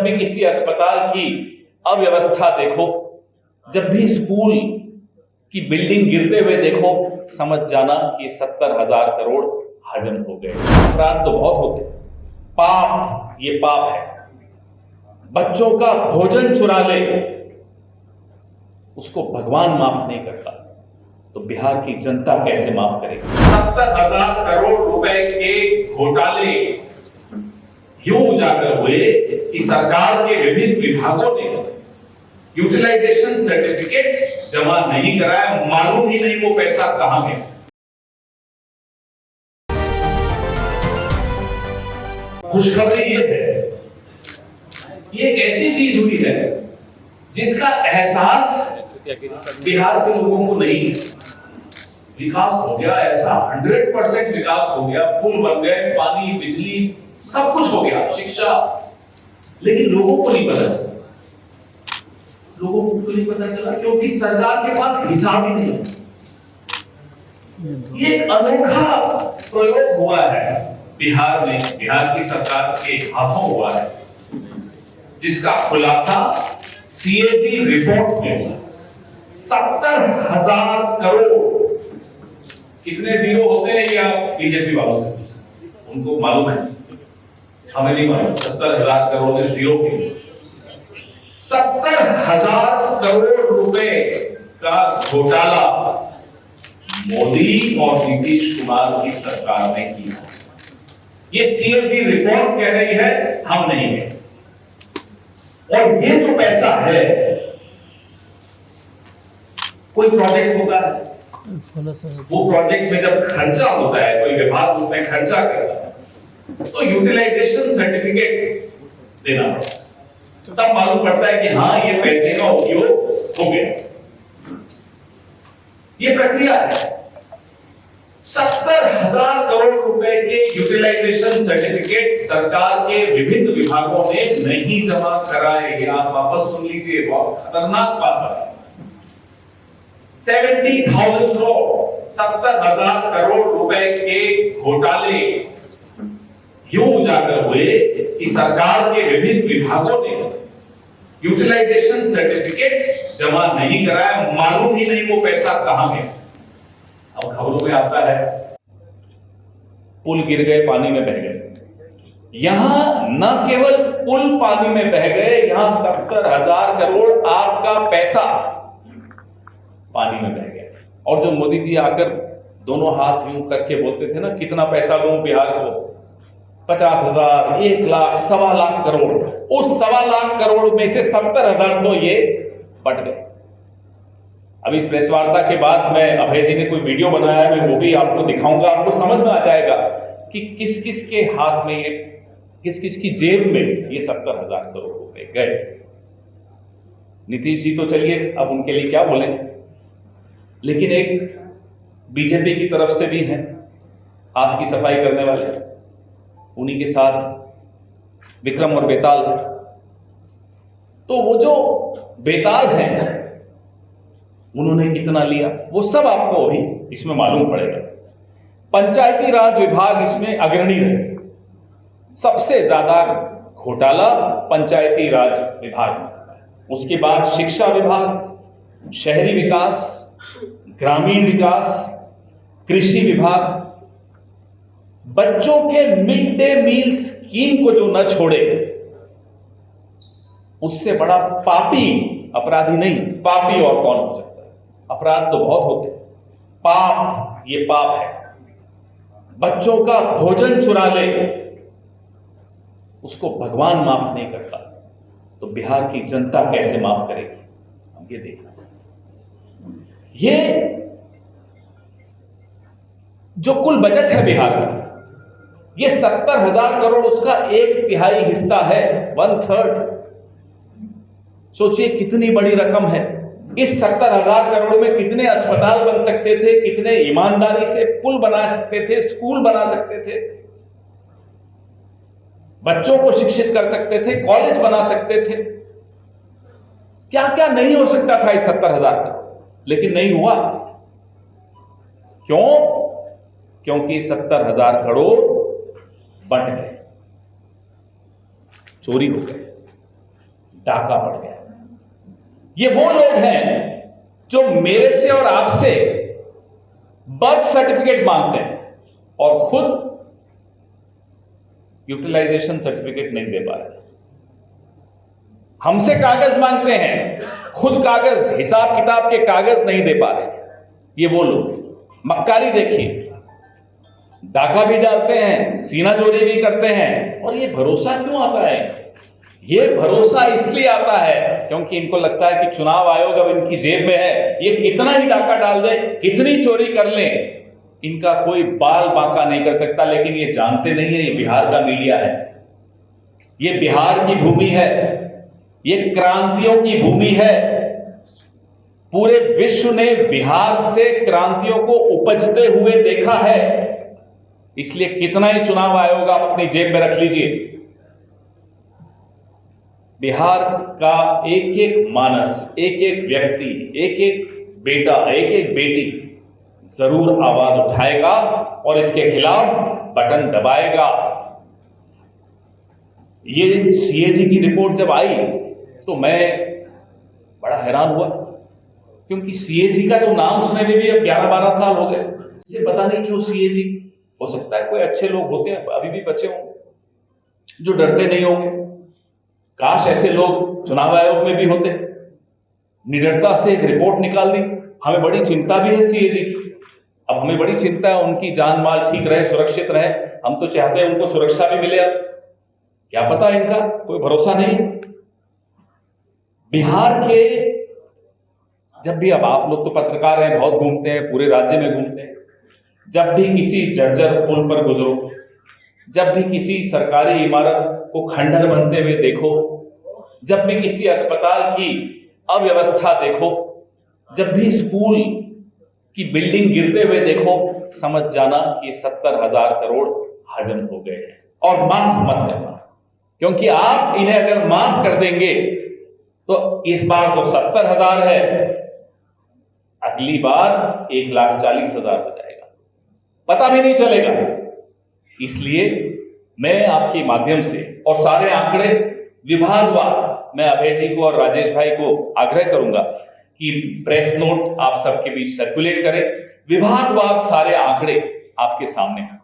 भी किसी अस्पताल की अव्यवस्था देखो, जब भी स्कूल की बिल्डिंग गिरते हुए देखो, समझ जाना कि 70,000 करोड़ हजम हो गए। अपराध तो बहुत होते, पाप ये पाप है। बच्चों का भोजन चुरा ले, उसको भगवान माफ नहीं करता, तो बिहार की जनता कैसे माफ करेगी? 70,000 करोड़ रुपए के घोटाले यूं उजागर हुए कि सरकार के विभिन्न विभागों ने यूटिलाइजेशन सर्टिफिकेट जमा नहीं कराया, मालूम ही नहीं वो पैसा कहां गया। खुशखबरी ये है, ये एक ऐसी चीज हुई है जिसका एहसास बिहार के लोगों को नहीं है। विकास हो गया, ऐसा 100% विकास हो गया, पुल बन गए, पानी, बिजली, सब कुछ हो गया, शिक्षा, लेकिन लोगों को नहीं पता चला। लोगों को क्यों नहीं पता चला? क्योंकि सरकार के पास हिसाब ही नहीं है। ये एक अनोखा प्रयोग हुआ है बिहार में, बिहार की सरकार के हाथों हुआ है, जिसका खुलासा सीएजी रिपोर्ट में हुआ। 70,000 करोड़। कितने जीरो होते हैं ये आप बीजेपी वालों से पूछें, उनको मालूम है, हमें नहीं मालूम। 70,000 करोड़ में जीरो की 70,000 करोड़ रुपए का घोटाला मोदी और नीतीश कुमार की सरकार ने किया। ये सीएजी रिपोर्ट कह रही है, हम नहीं है। और ये जो पैसा है, कोई प्रोजेक्ट होता है, वो प्रोजेक्ट में जब खर्चा होता है, कोई विभाग उसमें खर्चा करता है, तो यूटिलाइजेशन सर्टिफिकेट देना पड़ता है, तब मालूम पड़ता है कि हाँ ये पैसे का उपयोग हो गया। ये प्रक्रिया है। 70,000 करोड़ रुपए के यूटिलाइजेशन सर्टिफिकेट सरकार के विभिन्न विभागों ने नहीं जमा कराए। आप वापस सुन लीजिए, बहुत खतरनाक बात है। 70,000 करोड़, 70,000 करोड़ रुपए के घोटाले यूं उजागर हुए कि सरकार के विभिन्न विभागों ने यूटिलाइजेशन सर्टिफिकेट जमा नहीं कराया, मालूम ही नहीं वो पैसा कहां गया। अब खबरों में आता है पुल गिर गए, पानी में बह गए। यहां न केवल पुल पानी में बह गए, यहां 70,000 करोड़ आपका पैसा पानी में बह गया। और जो मोदी जी आकर दोनों हाथ यूं करके बोलते थे ना, कितना पैसा दूं बिहार को, 50,000, 1 लाख, 1.25 लाख करोड़, उस 1.25 लाख करोड़ में से 70,000 तो ये बट गए। अभी इस प्रेस वार्ता के बाद मैं, अभय जी ने कोई वीडियो बनाया है, मैं वो भी आपको दिखाऊंगा, आपको समझ में आ जाएगा कि किस किस के हाथ में ये, किस किस की जेब में ये 70,000 करोड़ रुपए गए। नीतीश जी तो चलिए, अब उनके लिए क्या बोले, लेकिन एक बीजेपी की तरफ से भी हैं हाथ की सफाई करने वाले, उन्हीं के साथ विक्रम और बेताल। तो वो जो बेताल हैं, उन्होंने कितना लिया वो सब आपको अभी इसमें मालूम पड़ेगा। पंचायती राज विभाग इसमें अग्रणी रहे, सबसे ज्यादा घोटाला पंचायती राज विभाग में। उसके बाद शिक्षा विभाग, शहरी विकास, ग्रामीण विकास, कृषि विभाग। बच्चों के मिड डे मील स्कीम को जो न छोड़े, उससे बड़ा पापी अपराधी नहीं, पापी और कौन हो सकता है। अपराध तो बहुत होते, पाप ये पाप है। बच्चों का भोजन चुरा ले, उसको भगवान माफ नहीं करता, तो बिहार की जनता कैसे माफ करेगी? हम ये देखना। ये जो कुल बजट है बिहार का, ये 70,000 करोड़, उसका 1/3 हिस्सा है, 1/3। सोचिए कितनी बड़ी रकम है। इस 70,000 करोड़ में कितने अस्पताल बन सकते थे, कितने ईमानदारी से पुल बना सकते थे, स्कूल बना सकते थे, बच्चों को शिक्षित कर सकते थे, कॉलेज बना सकते थे, क्या क्या नहीं हो सकता था इस 70,000 का, लेकिन नहीं हुआ। क्यों? क्योंकि 70,000 करोड़ बंट गए, चोरी हो गए। डाका पड़ गया। ये वो लोग हैं जो मेरे से और आपसे बर्थ सर्टिफिकेट मांगते हैं और खुद यूटिलाइजेशन सर्टिफिकेट नहीं दे पा रहे। हमसे कागज मांगते हैं, खुद कागज, हिसाब किताब के कागज नहीं दे पा रहे। ये वो लोग मक्कारी देखिए, डाका भी डालते हैं, सीना चोरी भी करते हैं। और ये भरोसा क्यों आता है? ये भरोसा इसलिए आता है क्योंकि इनको लगता है कि चुनाव आयोग अब इनकी जेब में है, ये कितना ही डाका डाल दे, कितनी चोरी कर लें, इनका कोई बाल बांका नहीं कर सकता। लेकिन ये जानते नहीं है, ये बिहार का मीडिया है, ये बिहार की भूमि है, ये क्रांतियों की भूमि है। पूरे विश्व ने बिहार से क्रांतियों को उपजते हुए देखा है। इसलिए कितना ही चुनाव आयोग आप अपनी जेब में रख लीजिए, बिहार का एक एक मानस, एक एक व्यक्ति, एक एक बेटा, एक एक बेटी जरूर आवाज उठाएगा और इसके खिलाफ बटन दबाएगा। ये सीएजी की रिपोर्ट जब आई तो मैं बड़ा हैरान हुआ, क्योंकि सीएजी का तो नाम सुने भी अब 11-12 साल हो गए। इसे पता नहीं क्यों सीएजी, हो सकता है कोई अच्छे लोग होते हैं अभी भी बचे होंगे जो डरते नहीं होंगे। काश ऐसे लोग चुनाव आयोग में भी होते। निडरता से एक रिपोर्ट निकाल दी। हमें बड़ी चिंता भी है सीएजी की, अब हमें बड़ी चिंता है उनकी जान माल ठीक रहे, सुरक्षित रहे। हम तो चाहते हैं उनको सुरक्षा भी मिले। अब क्या पता, इनका कोई भरोसा नहीं। बिहार के जब भी, अब आप लोग तो पत्रकार हैं, बहुत घूमते हैं, पूरे राज्य में घूमते हैं, जब भी किसी जर्जर पुल पर गुजरो, जब भी किसी सरकारी इमारत को खंडर बनते हुए देखो, जब भी किसी अस्पताल की अव्यवस्था देखो, जब भी स्कूल की बिल्डिंग गिरते हुए देखो, समझ जाना कि 70,000 करोड़ हजम हो गए हैं। और माफ मत करना, क्योंकि आप इन्हें अगर माफ कर देंगे तो इस बार तो 70,000 है, अगली बार 1,40,000 हो जाएगा, पता भी नहीं चलेगा। इसलिए मैं आपके माध्यम से और सारे आंकड़े विभागवार, मैं अभय जी को और राजेश भाई को आग्रह करूंगा कि प्रेस नोट आप सबके बीच सर्कुलेट करें, विभागवार सारे आंकड़े आपके सामने हैं।